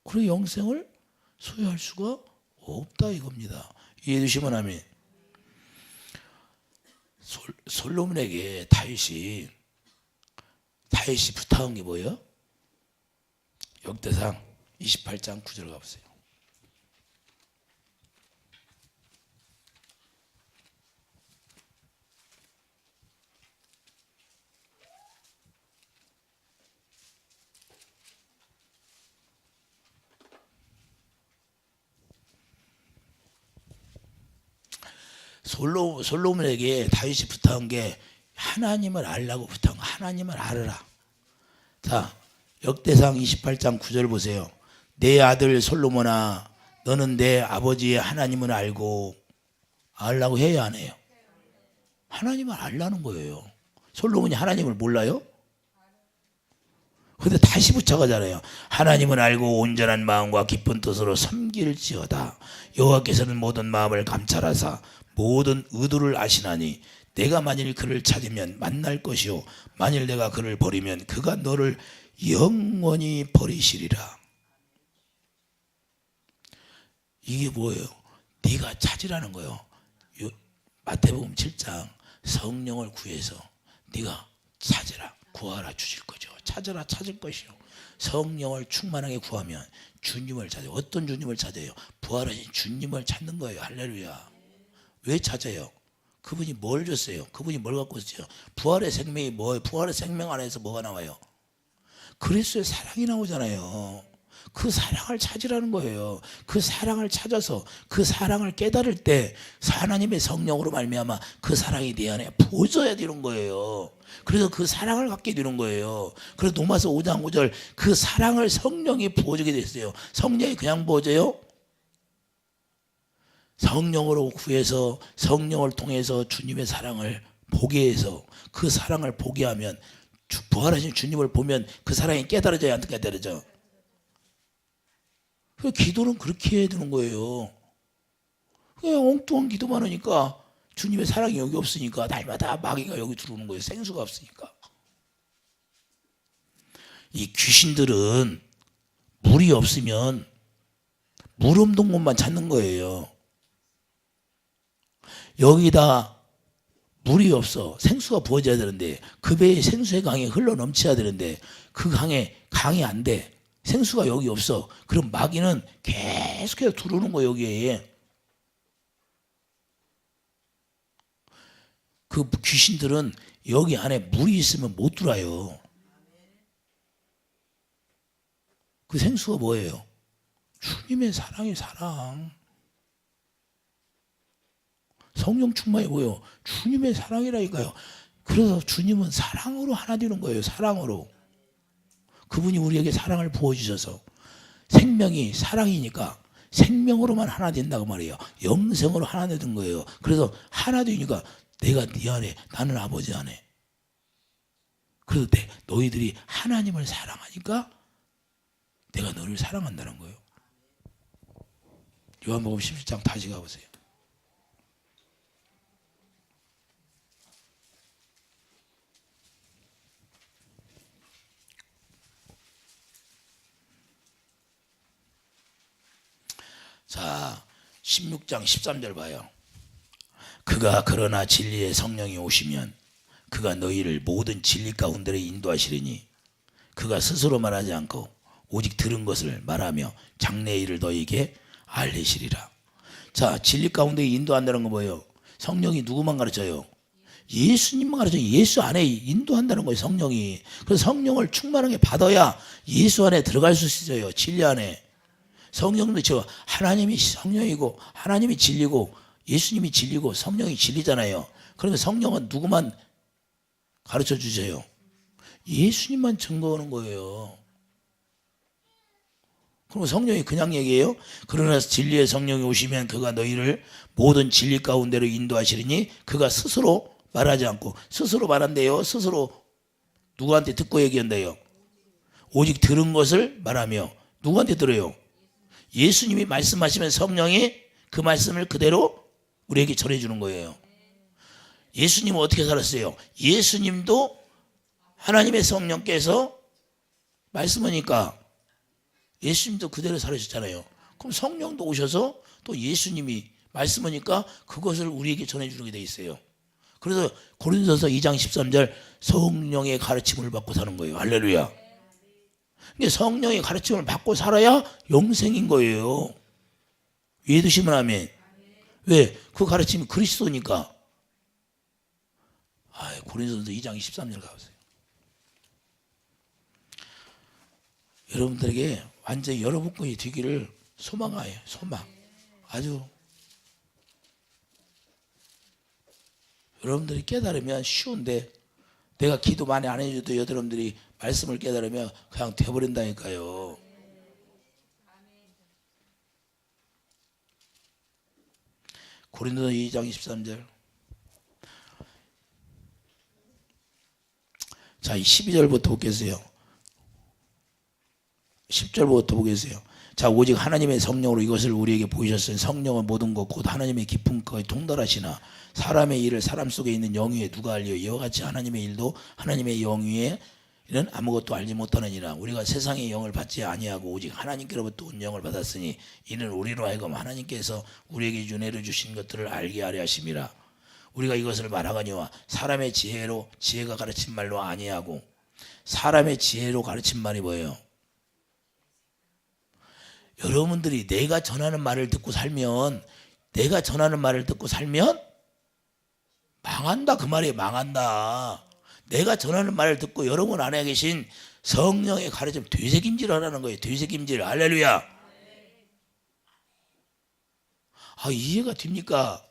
그래서 영생을 소유할 수가 없다 이겁니다. 이해되시면 아멘. 솔로몬에게 다윗이 부탁한 게 뭐예요? 역대상 28장 9절 가보세요. 솔로몬에게 다윗이 부탁한 게 하나님을 알라고 부탁한 거. 하나님을 알아라. 자, 역대상 28장 9절 보세요. 내 아들 솔로몬아, 너는 내 아버지의 하나님을 알라고 해야 안 해요? 하나님을 알라는 거예요. 솔로몬이 하나님을 몰라요? 근데 다시 붙여가잖아요. 하나님을 알고 온전한 마음과 기쁜 뜻으로 섬길지어다. 여호와께서는 모든 마음을 감찰하사 모든 의도를 아시나니 내가 만일 그를 찾으면 만날 것이요 만일 내가 그를 버리면 그가 너를 영원히 버리시리라. 이게 뭐예요? 네가 찾으라는 거예요. 마태복음 7장 성령을 구해서 네가 찾으라, 구하라 주실 거죠. 찾으라 찾을 것이요. 성령을 충만하게 구하면 주님을 찾아요. 어떤 주님을 찾아요? 부활하신 주님을 찾는 거예요. 할렐루야. 왜 찾아요? 그분이 뭘 줬어요? 그분이 뭘 갖고 있어요? 부활의 생명이 뭐예요? 부활의 생명 안에서 뭐가 나와요? 그리스도의 사랑이 나오잖아요. 그 사랑을 찾으라는 거예요. 그 사랑을 찾아서 그 사랑을 깨달을 때 하나님의 성령으로 말미암아 그 사랑이 내 안에 부어져야 되는 거예요. 그래서 그 사랑을 갖게 되는 거예요. 그래서 로마서 5장 5절 그 사랑을 성령이 부어주게 됐어요. 성령이 그냥 부어져요? 성령으로 구해서 성령을 통해서 주님의 사랑을 보게 해서 그 사랑을 보게 하면 부활하신 주님을 보면 그 사랑이 깨달아져야 안 깨달아져? 그 기도는 그렇게 해야 되는 거예요. 그냥 엉뚱한 기도만 하니까 주님의 사랑이 여기 없으니까 날마다 마귀가 여기 들어오는 거예요. 생수가 없으니까. 이 귀신들은 물이 없으면 물 없는 곳만 찾는 거예요. 여기다 물이 없어. 생수가 부어져야 되는데 그 배에 생수의 강이 흘러 넘쳐야 되는데 그 강이 안 돼. 생수가 여기 없어. 그럼 마귀는 계속해서 들어오는 거예요. 여기에. 그 귀신들은 여기 안에 물이 있으면 못 들어와요. 그 생수가 뭐예요? 주님의 사랑이 사랑. 성령 충만이 뭐예요? 주님의 사랑이라니까요. 그래서 주님은 사랑으로 하나 되는 거예요. 사랑으로. 그분이 우리에게 사랑을 부어주셔서 생명이 사랑이니까 생명으로만 하나 된다고 말이에요. 영생으로 하나 되는 거예요. 그래서 하나 되니까 내가 네 안에, 나는 아버지 안에. 그래서 너희들이 하나님을 사랑하니까 내가 너를 사랑한다는 거예요. 요한복음 17장 다시 가보세요. 자, 16장 13절 봐요. 그가 그러나 진리의 성령이 오시면 그가 너희를 모든 진리 가운데로 인도하시리니 그가 스스로 말하지 않고 오직 들은 것을 말하며 장래의 일을 너희에게 알리시리라. 자, 진리 가운데 인도한다는 건 뭐예요? 성령이 누구만 가르쳐요? 예수님만 가르쳐요. 예수 안에 인도한다는 거예요. 성령이. 그래서 성령을 충만하게 받아야 예수 안에 들어갈 수 있어요. 진리 안에. 성령도 하나님이 성령이고 하나님이 진리고 예수님이 진리고 성령이 진리잖아요. 그러면 성령은 누구만 가르쳐 주세요? 예수님만 증거하는 거예요. 그럼 성령이 그냥 얘기해요? 그러나 진리의 성령이 오시면 그가 너희를 모든 진리 가운데로 인도하시리니 그가 스스로 말하지 않고. 스스로 말한대요. 스스로 누구한테 듣고 얘기한대요? 오직 들은 것을 말하며. 누구한테 들어요? 예수님이 말씀하시면 성령이 그 말씀을 그대로 우리에게 전해주는 거예요. 예수님은 어떻게 살았어요? 예수님도 하나님의 성령께서 말씀하니까 예수님도 그대로 살으셨잖아요. 그럼 성령도 오셔서 또 예수님이 말씀하니까 그것을 우리에게 전해주는 게 돼 있어요. 그래서 고린도서 2장 13절 성령의 가르침을 받고 사는 거예요. 할렐루야. 근데 성령의 가르침을 받고 살아야 영생인 거예요. 믿으시면 아멘. 왜? 그 가르침이 그리스도니까. 고린도서 2장 23절 가보세요. 여러분들에게 완전히 여러분 것이 되기를 소망하여요. 소망. 아주 여러분들이 깨달으면 쉬운데 내가 기도 많이 안 해줘도 여러분들이 말씀을 깨달으면 그냥 돼버린다니까요. 고린도서 2장 23절. 자, 12절부터 보겠어요. 10절부터 보겠어요. 자, 오직 하나님의 성령으로 이것을 우리에게 보이셨으니 성령은 모든 것 곧 하나님의 깊은 것에 통달하시나 사람의 일을 사람 속에 있는 영위에 누가 알리요? 이와 같이 하나님의 일도 하나님의 영위에는 아무것도 알지 못하느니라. 우리가 세상의 영을 받지 아니하고 오직 하나님께로부터 온 영을 받았으니 이는 우리로 하여금 하나님께서 우리에게 윤회를 주신 것들을 알게 하려 하심이라. 우리가 이것을 말하거니와 사람의 지혜로 지혜가 가르친 말로 아니하고. 사람의 지혜로 가르친 말이 뭐예요? 여러분들이 내가 전하는 말을 듣고 살면 망한다 그 말이에요. 망한다. 내가 전하는 말을 듣고 여러분 안에 계신 성령의 가르침 되새김질하라는 거예요. 되새김질. 할렐루야. 이해가 됩니까?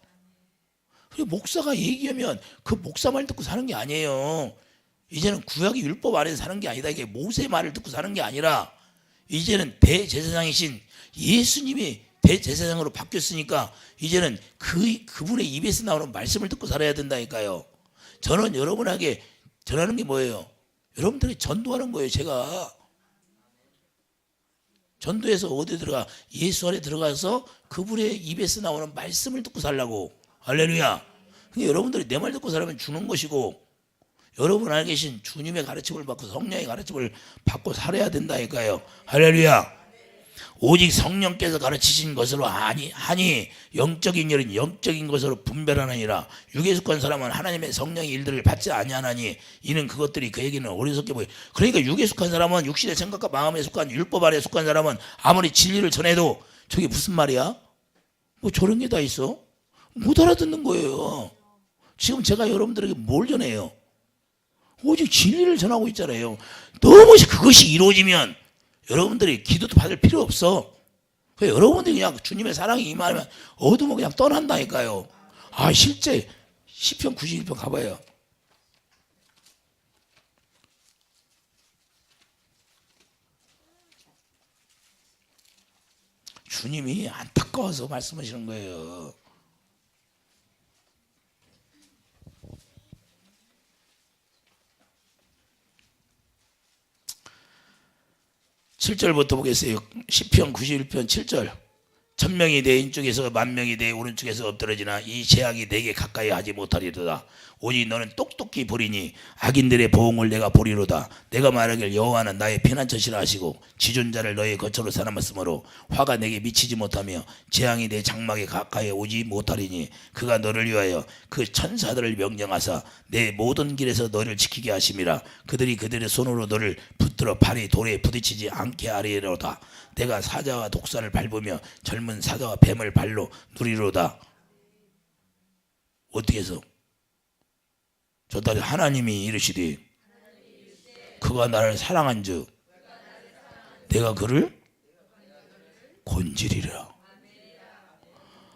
목사가 얘기하면 그 목사 말 듣고 사는 게 아니에요. 이제는 구약의 율법 아래서 사는 게 아니다. 이게 모세 말을 듣고 사는 게 아니라 이제는 대제사장이신 예수님이 대제사장으로 바뀌었으니까 이제는 그분의 입에서 나오는 말씀을 듣고 살아야 된다니까요. 저는 여러분에게 전하는 게 뭐예요? 여러분들이 전도하는 거예요. 제가 전도해서 어디 들어가? 예수 안에 들어가서 그분의 입에서 나오는 말씀을 듣고 살라고. 할렐루야. 근데 여러분들이 내 말 듣고 살면 죽는 것이고 여러분 안에 계신 주님의 가르침을 받고 성령의 가르침을 받고 살아야 된다니까요. 할렐루야. 오직 성령께서 가르치신 것으로 하니 영적인 일은 영적인 것으로 분별하느니라. 육에 속한 사람은 하나님의 성령의 일들을 받지 아니하나니 이는 그것들이 그에게는 어리석게 보여. 그러니까 육에 속한 사람은 육신의 생각과 마음에 속한 율법 아래 속한 사람은 아무리 진리를 전해도 저게 무슨 말이야? 뭐 저런 게 다 있어? 못 알아듣는 거예요. 지금 제가 여러분들에게 뭘 전해요? 오직 진리를 전하고 있잖아요. 너무 그것이 이루어지면 여러분들이 기도도 받을 필요 없어. 여러분들이 그냥 주님의 사랑이 임하면 어두면 그냥 떠난다니까요. 실제 시편 91편 가봐요. 주님이 안타까워서 말씀하시는 거예요. (7절부터) 보겠어요. 시편 91편 7절. 천명이 내 왼쪽에서 만명이 내 오른쪽에서 엎드러지나 이 재앙이 내게 가까이 하지 못하리로다. 오직 너는 똑똑히 보리니 악인들의 보응을 내가 보리로다. 내가 말하길 여호와는 나의 피난처시라 하시고 지존자를 너의 거처로 삼았으므로 화가 내게 미치지 못하며 재앙이 내 장막에 가까이 오지 못하리니 그가 너를 위하여 그 천사들을 명령하사 내 모든 길에서 너를 지키게 하심이라. 그들이 그들의 손으로 너를 붙들어 발이 돌에 부딪히지 않게 하리로다. 내가 사자와 독사를 밟으며 젊은 사자와 뱀을 발로 누리로다. 어떻게 해서? 저달에 하나님이 이르시되 그가 나를 사랑한즉 내가 그를 건지리라.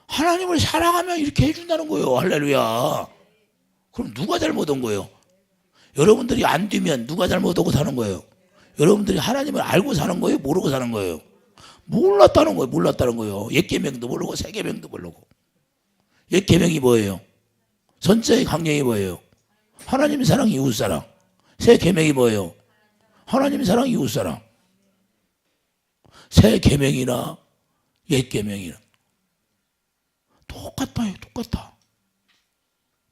하나님을 사랑하면 이렇게 해준다는 거예요. 할렐루야. 그럼 누가 잘못한 거예요? 여러분들이 안 되면 누가 잘못하고 사는 거예요? 여러분들이 하나님을 알고 사는 거예요? 모르고 사는 거예요? 몰랐다는 거예요. 몰랐다는 거예요. 옛 계명도 모르고 새 계명도 모르고. 옛 계명이 뭐예요? 선자의 강령이 뭐예요? 하나님 사랑 이웃 사랑. 새 계명이 뭐예요? 하나님 사랑 이웃 사랑. 새 계명이나 옛 계명이나 똑같아요. 똑같아.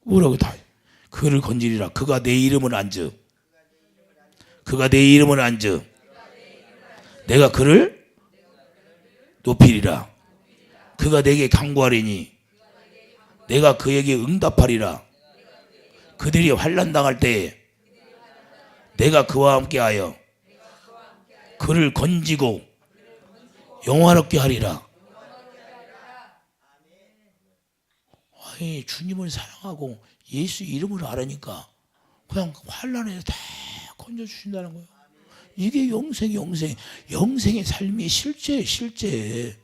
뭐라고 다? 그를 건지리라. 그가 내 이름을 안즉 그가 내 이름을 안즉 내가 그를 높이리라. 그가 내게 간구하리니 내가 그에게 응답하리라. 그들이 환난 당할 때에 내가 그와 함께하여 그를 건지고 영화롭게 하리라. 아니, 주님을 사랑하고 예수 이름을 알으니까 그냥 환난에서 다 건져주신다는 거예요. 이게 영생의 삶이 실제.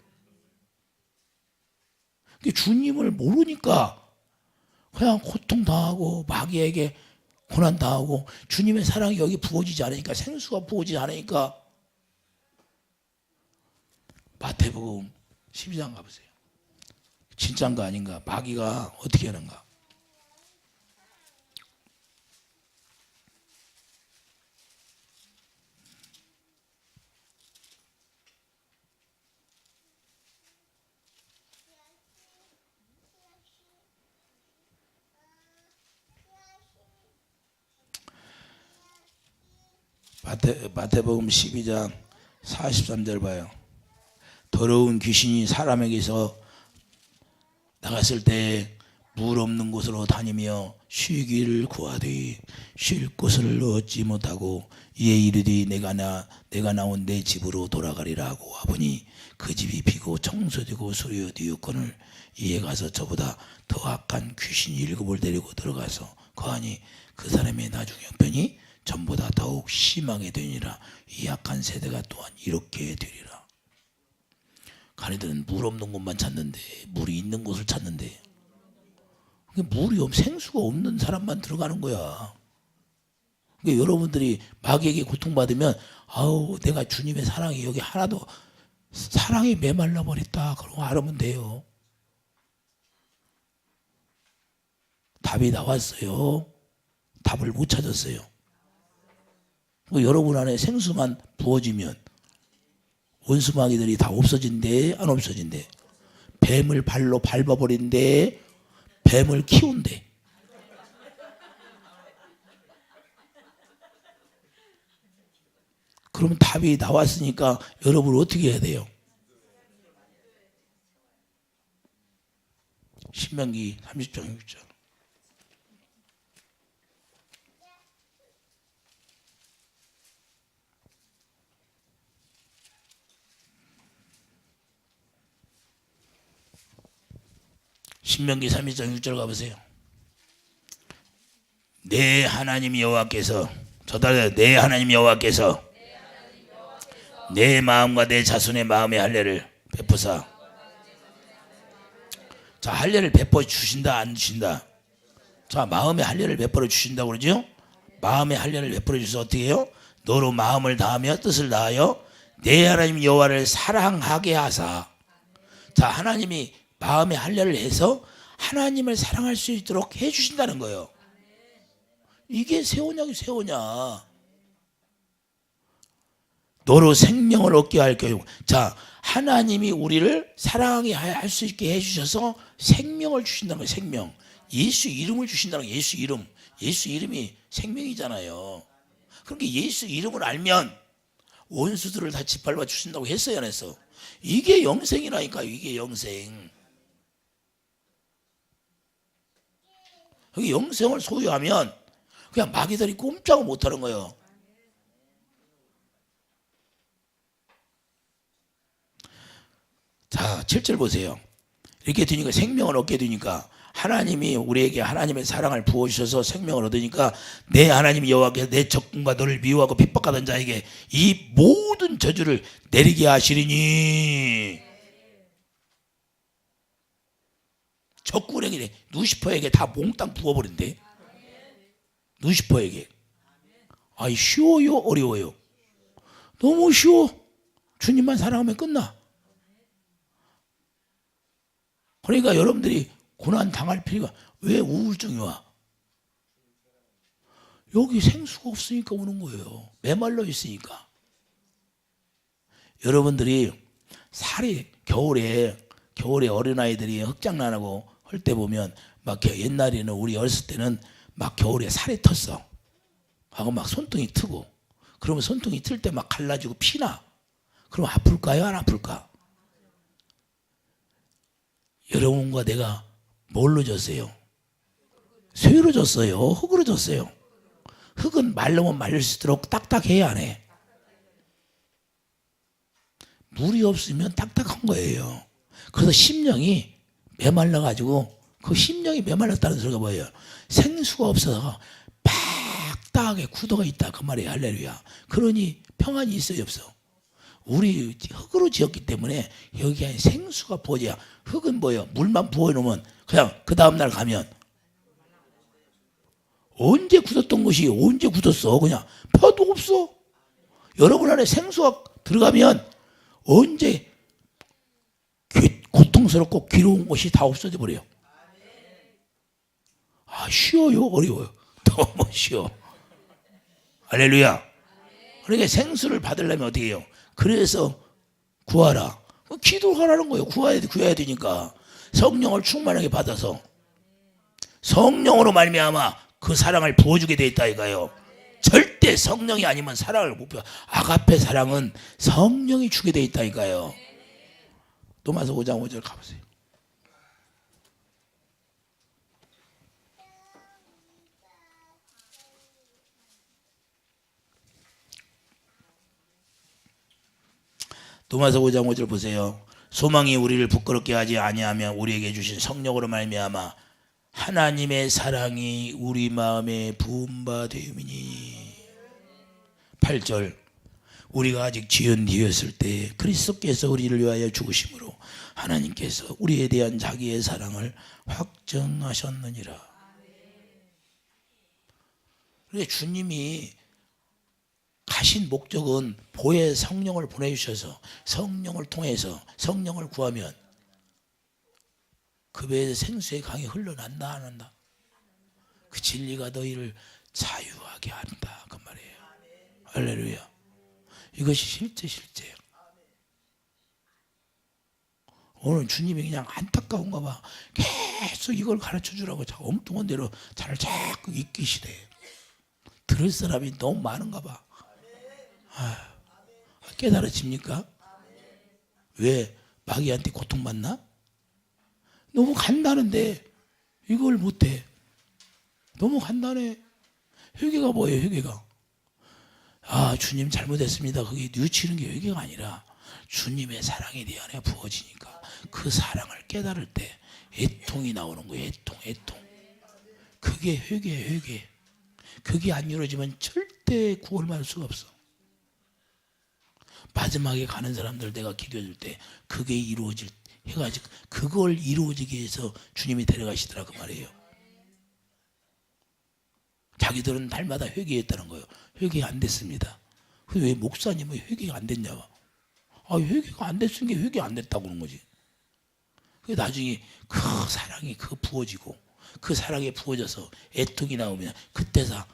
주님을 모르니까 그냥 고통당하고 마귀에게 고난당하고 주님의 사랑이 여기 부어지지 않으니까, 생수가 부어지지 않으니까. 마태복음 12장 가보세요. 진짜인가 아닌가, 마귀가 어떻게 하는가. 마태복음 12장 43절 봐요. 더러운 귀신이 사람에게서 나갔을 때 물 없는 곳으로 다니며 쉬기를 구하되 쉴 곳을 얻지 못하고 이에 이르되 내가 나온 내 집으로 돌아가리라 하고 와보니 그 집이 비고 청소되고 수리되었거늘 이에 가서 저보다 더 악한 귀신 7을 데리고 들어가서 거하니 그 사람의 나중 형편이 전보다 더욱 심하게 되니라. 이 악한 세대가 또한 이렇게 되리라. 가니들은 물 없는 곳만 찾는데, 물이 있는 곳을 찾는데, 생수가 없는 사람만 들어가는 거야. 그러니까 여러분들이 마귀에게 고통받으면 내가 주님의 사랑이 여기 하나도, 사랑이 메말라 버렸다, 그러고 알으면 돼요. 답이 나왔어요. 답을 못 찾았어요. 여러분 안에 생수만 부어지면 원수 마귀들이 다 없어진대, 안 없어진대? 뱀을 발로 밟아버린대, 뱀을 키운대. 그러면 답이 나왔으니까 여러분 어떻게 해야 돼요? 신명기 30장 6절. 신명기 30장 6절 가보세요. 내 하나님 여호와께서, 내 하나님 여호와께서 내 마음과 내 자손의 마음의 할례를 베푸사 자, 할례를 베풀어 주신다 안 주신다? 자, 마음의 할례를 베풀어 주신다고 그러죠? 마음의 할례를 베풀어 주셔서 어떻게 해요? 너로 마음을 다하며 뜻을 다하여 내 하나님 여호와를 사랑하게 하사. 자, 하나님이 마음의 할례를 해서 하나님을 사랑할 수 있도록 해 주신다는 거예요. 이게 새 언약이 새 언약. 너로 생명을 얻게 할 교육. 자, 하나님이 우리를 사랑하게 할 수 있게 해주셔서 생명을 주신다는 거예요. 생명. 예수 이름을 주신다는 거예요. 예수 이름. 예수 이름이 생명이잖아요. 그러니까 예수 이름을 알면 원수들을 다 짓밟아 주신다고 했어요, 안 했어? 이게 영생이라니까요. 이게 영생. 여기 영생을 소유하면 그냥 마귀들이 꼼짝을 못하는 거예요. 자, 7절 보세요. 이렇게 되니까 생명을 얻게 되니까 하나님이 우리에게 하나님의 사랑을 부어주셔서 생명을 얻으니까 내 하나님 여호와께서 내 적군과 너를 미워하고 핍박하던 자에게 이 모든 저주를 내리게 하시리니. 적군에게 누시퍼에게 다 몽땅 부어버린대. 누시퍼에게. 아이, 쉬워요 어려워요? 너무 쉬워. 주님만 사랑하면 끝나. 그러니까 여러분들이 고난 당할 필요가, 왜 우울증이 와? 여기 생수가 없으니까 오는 거예요. 메말라 있으니까. 여러분들이 살이 겨울에 어린아이들이 흑장난하고 할 때 보면 막 옛날에는 우리 어렸을 때는 막 겨울에 살이 텄어. 하고 막 손등이 트고, 그러면 손등이 틀 때 막 갈라지고 피나. 그럼 아플까요? 안 아플까? 여러분과 내가 뭘로 졌어요? 쇠로 졌어요? 흙으로 졌어요? 흙은 말르면 말릴수록 딱딱해야 안 해? 물이 없으면 딱딱한 거예요. 그래서 심령이 메말라가지고, 그 심령이 메말랐다는 소리가 뭐예요? 생수가 없어서 팍딱하게 굳어가 있다 그 말이에요. 할렐루야. 그러니 평안이 있어요 없어? 우리 흙으로 지었기 때문에 여기에 생수가 부어져야. 흙은 뭐예요? 물만 부어놓으면 그냥 그 다음날 가면 언제 굳었던 것이 언제 굳었어? 그냥 펴도 없어. 여러분 안에 생수가 들어가면 언제 고통스럽고 괴로운 것이 다 없어져 버려요. 아, 쉬워요 어려워요? 너무 쉬워. 할렐루야. 그러니까 생수를 받으려면 어떻게 해요? 그래서 구하라. 기도하라는 거예요. 구해야 되니까. 성령을 충만하게 받아서 성령으로 말미암아 그 사랑을 부어주게 돼 있다 이거예요. 절대 성령이 아니면 사랑을 못 부어. 아가페 사랑은 성령이 주게 돼 있다 이거예요. 로마서 5장 5절 가보세요. 로마서 5장 5절 보세요. 소망이 우리를 부끄럽게 하지 아니하면 우리에게 주신 성령으로 말미암아 하나님의 사랑이 우리 마음에 부은 바 되음이니. 8절. 우리가 아직 지은 뒤였을 때 그리스도께서 우리를 위하여 죽으심으로 하나님께서 우리에 대한 자기의 사랑을 확정하셨느니라. 그러니까 주님이 가신 목적은 보혜 성령을 보내주셔서 성령을 통해서 성령을 구하면 그 배에 생수의 강이 흘러난다 안 한다? 그 진리가 너희를 자유하게 한다 그 말이에요. 할렐루야. 이것이 실제예요. 오늘 주님이 그냥 안타까운가 봐. 계속 이걸 가르쳐 주라고 엉뚱한 대로 잘 자꾸 익히시래. 들을 사람이 너무 많은가 봐. 깨달아집니까? 왜 마귀한테 고통받나? 너무 간단한데 이걸 못해. 너무 간단해. 회개가 뭐예요? 회개가 아, 주님 잘못했습니다. 그게 뉘우치는 게 회개가 아니라 주님의 사랑이 내 안에 부어지니까 그 사랑을 깨달을 때 애통이 나오는 거예요. 애통. 그게 회개예요. 회개. 그게 안 이루어지면 절대 구원받을 수가 없어. 마지막에 가는 사람들 내가 기도해 줄 때 그게 이루어질 해가지고 그걸 이루어지게 해서 주님이 데려가시더라 그 말이에요. 자기들은 날마다 회개했다는 거예요. 회개 안 됐습니다. 왜 목사님은 회개가 안 됐냐고. 회개가 안 됐으니까 회개 안 됐다고 그러는 거지. 나중에 그 사랑이 부어지고 그 사랑이 부어져서 애통이 나오면 그때서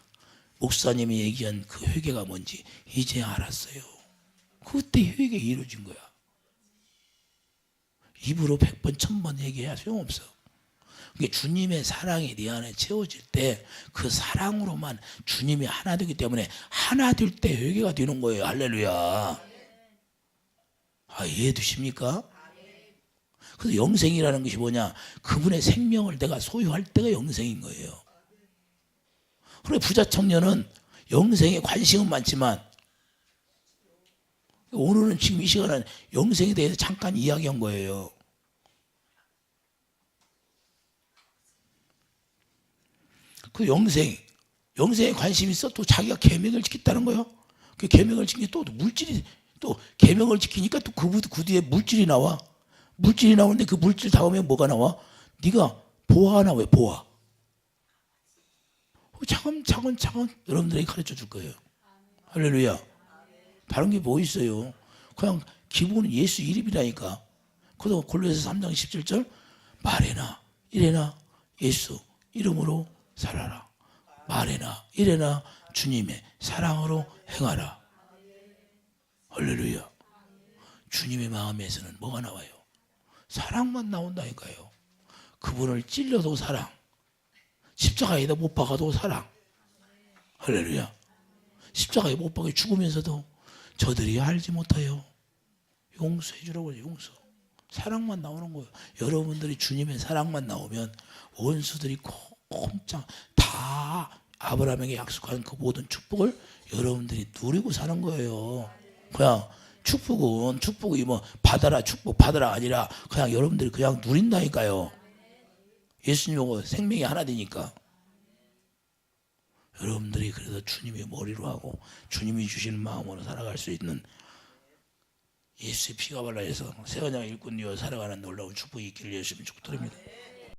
목사님이 얘기한 그 회개가 뭔지 이제 알았어요. 그때 회개 이루어진 거야. 입으로 100번 1000번 얘기해야 소용없어. 그러니까 주님의 사랑이 네 안에 채워질 때 그 사랑으로만 주님이 하나 되기 때문에 하나 될 때 회개가 되는 거예요. 할렐루야. 이해되십니까? 그래서 영생이라는 것이 뭐냐? 그분의 생명을 내가 소유할 때가 영생인 거예요. 그래 부자 청년은 영생에 관심은 많지만 오늘은 지금 이 시간은 영생에 대해서 잠깐 이야기한 거예요. 그 영생에 관심이 있어 또 자기가 계명을 지켰다는 거예요. 그 계명을 지키니 또 물질이 또 계명을 지키니까 또 그 뒤에 물질이 나와. 물질이 나오는데 그 물질 다음에 뭐가 나와? 네가 보아가 나와요. 보아. 차근차근 여러분들에게 가르쳐 줄 거예요. 할렐루야. 다른 게 뭐 있어요? 그냥 기본은 예수 이름이라니까. 그래서 골로새서 3장 17절 말해나 이래나 예수 이름으로 살아라. 말해나 이래나 주님의 사랑으로 행하라. 할렐루야. 주님의 마음에서는 뭐가 나와요? 사랑만 나온다니까요. 그분을 찔려도 사랑, 십자가에다 못 박아도 사랑. 할렐루야. 십자가에 못 박아 죽으면서도 저들이 알지 못하여 용서해 주라고 해요. 용서. 사랑만 나오는 거예요. 여러분들이 주님의 사랑만 나오면 원수들이 꼼짝 다 아브라함에게 약속한 그 모든 축복을 여러분들이 누리고 사는 거예요. 그냥 축복이 뭐 받아라 축복 받아라 아니라 그냥 여러분들이 그냥 누린다니까요. 예수님하고 생명이 하나 되니까. 여러분들이 그래서 주님의 머리로 하고 주님이 주시는 마음으로 살아갈 수 있는 예수의 피가 발라해서 새언약 일꾼 되어 살아가는 놀라운 축복이 있기를 예수님 축복드립니다.